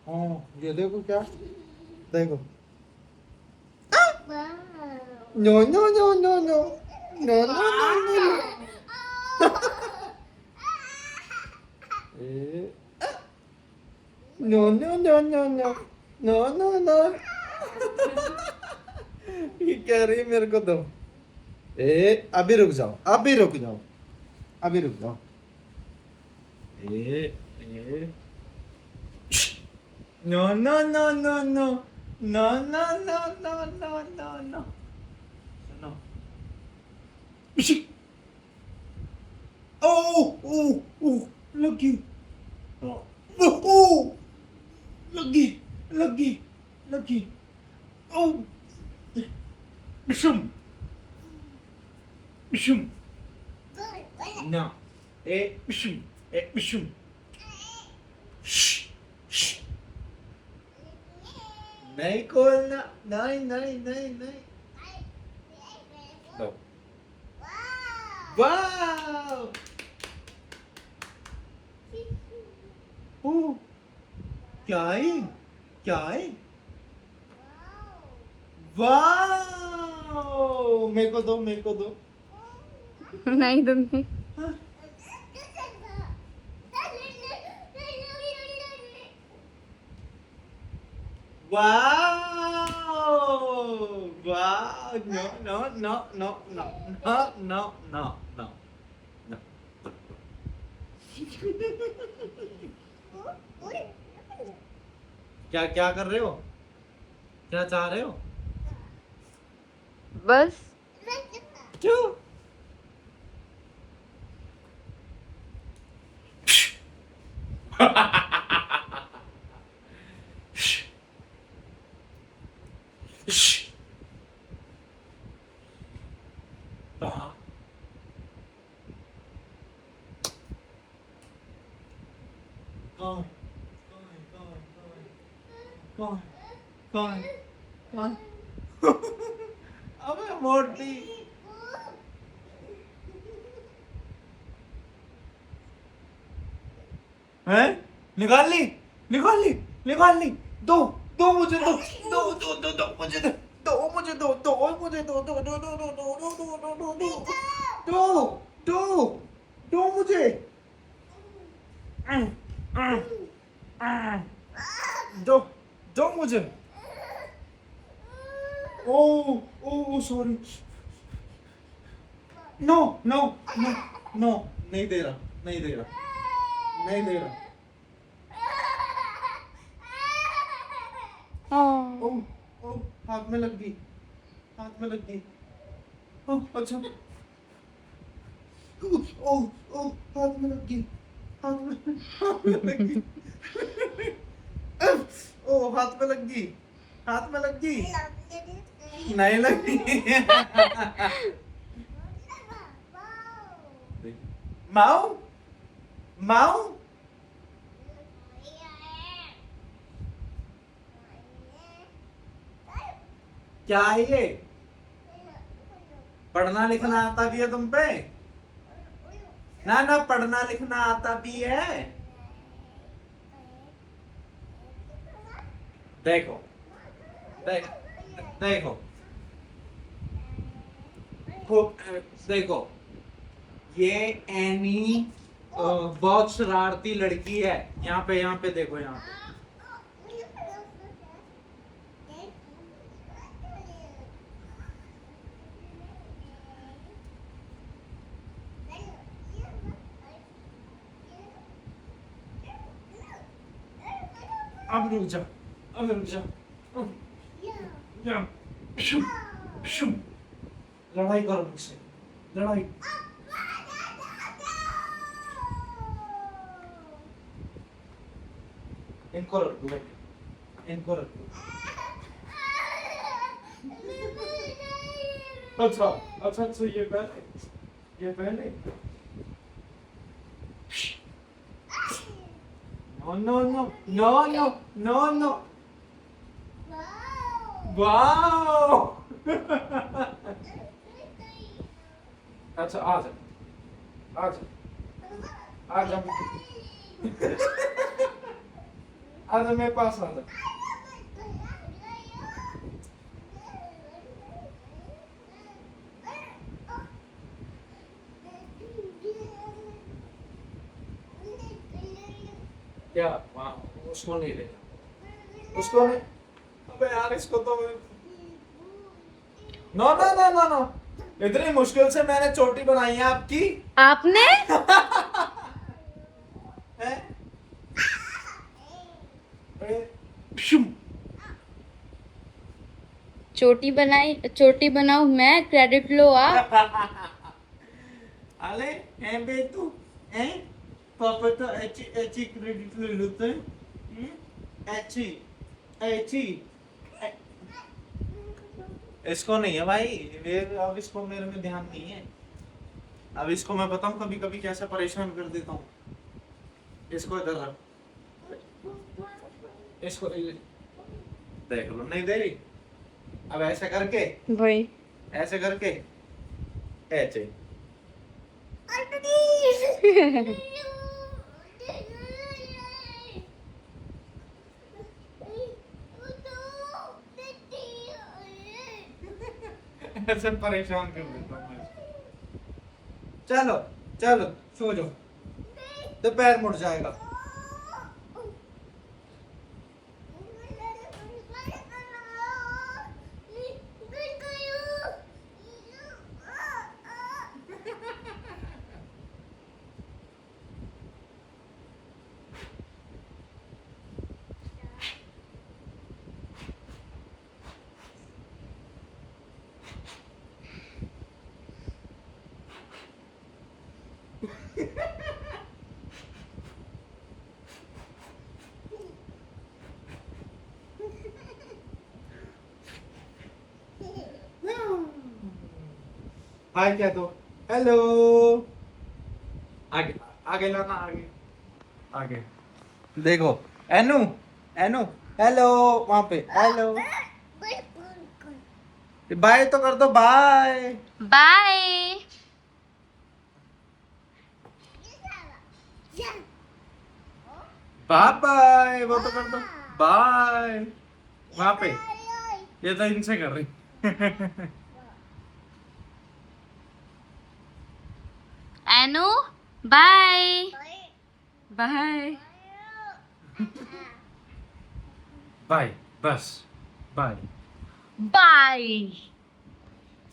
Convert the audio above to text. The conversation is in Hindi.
हाँ ये देखो क्या, देखो। No no no no no no no no no no. ए, no no no no no no no no. ये कह रही है मेरे को दो। अभी रुक जाओ, अभी रुक जाओ, अभी रुक जाओ। ए no no no no no no no no no no no no. सुनो। Oh, oh, oh, lagi. Oh, oh, lagi, lagi, lagi. Oh, bishum, bishum. No. Bishum, bishum. Shh, shh. नहीं खोलना, नहीं नहीं नहीं नहीं। लो। वाह। ओह, क्या है? क्या है? वाह, मेरे को दो, मेरे को दो। नहीं दूंगी। हाँ? Wow! Wow! No, no, no, no, no, no, no, no, no, no. क्या क्या कर रहे हो? क्या चाह रहे हो? बस क्यों? कौन? कौन? कौन? कौन? अबे मोटी। हैं? निकाल ली, निकाल ली, निकाल ली। दो, दो मुझे दो, दो दो दो दो मुझे दो, दो मुझे दो, दो मुझे दो, दो दो दो दो दो दो दो दो दो दो दो दो दो मुझे। दो, दो मुझे। Oh oh sorry. No no no no, नहीं दे रहा, नहीं दे रहा, नहीं दे रहा। हाँ। ओ ओ, हाथ में लग गई, हाथ में लग गई। ओ अच्छा। ओ ओ, हाथ में लग गई, हाथ में लग गई। ओ हाथ में लग गई, हाथ में लग गई। नहीं लगी। माऊ, माऊ। क्या है ये? पढ़ना लिखना आता भी है तुम पे? ना ना, पढ़ना लिखना आता भी है? देखो, देख, देखो, देखो, ये एनी बहुत शरारती लड़की है। यहाँ पे देखो, यहाँ पे। अब रुक जा, अब रुक जा। जा। शुम, शुम। लड़ाई करो मुझसे, लड़ाई। इनको रख दो, इनको रख दो। अच्छा अच्छा अच्छा, ये पहले, ये पहले। No no no no no no no. Wow. अच्छा आ जा, आ जा, आ जा, आ जा मेरे पास आ जा। क्या वहाँ उसको नहीं लेना, उसको नहीं। अबे यार इसको तो no no no no no, इतनी मुश्किल से मैंने चोटी बनाई है आपकी। आपने हैं? अरे, शुम। चोटी बनाऊ मैं, क्रेडिट लो आप। अरे हैं बे तू हैं, पापा तो ऐची ऐची क्रेडिट ले लेते हैं, ऐची ऐची। इसको नहीं है भाई, ये अब इसको मेरे में ध्यान नहीं है। अब इसको मैं बताऊं कभी कभी कैसे परेशान कर देता हूँ। इसको इधर रख, इसको देख लो, नहीं दे रही। अब ऐसे करके, भाई ऐसे करके ऐसे। ऐसे परेशान कर देता हूँ मैं इसको। चलो चलो सो जाओ, तो पैर मुड़ जाएगा। हाय क्या तो, हेलो। आगे आगे लाना, आगे आगे। देखो एनु, एनु हेलो, वहां पे हेलो। बाय तो कर दो, बाय बाय। बाय बाय, वो तो कर दो बाय। वहां पे ये तो इनसे कर रही। एनु बाय बाय। बाय, बस बाय। बाय।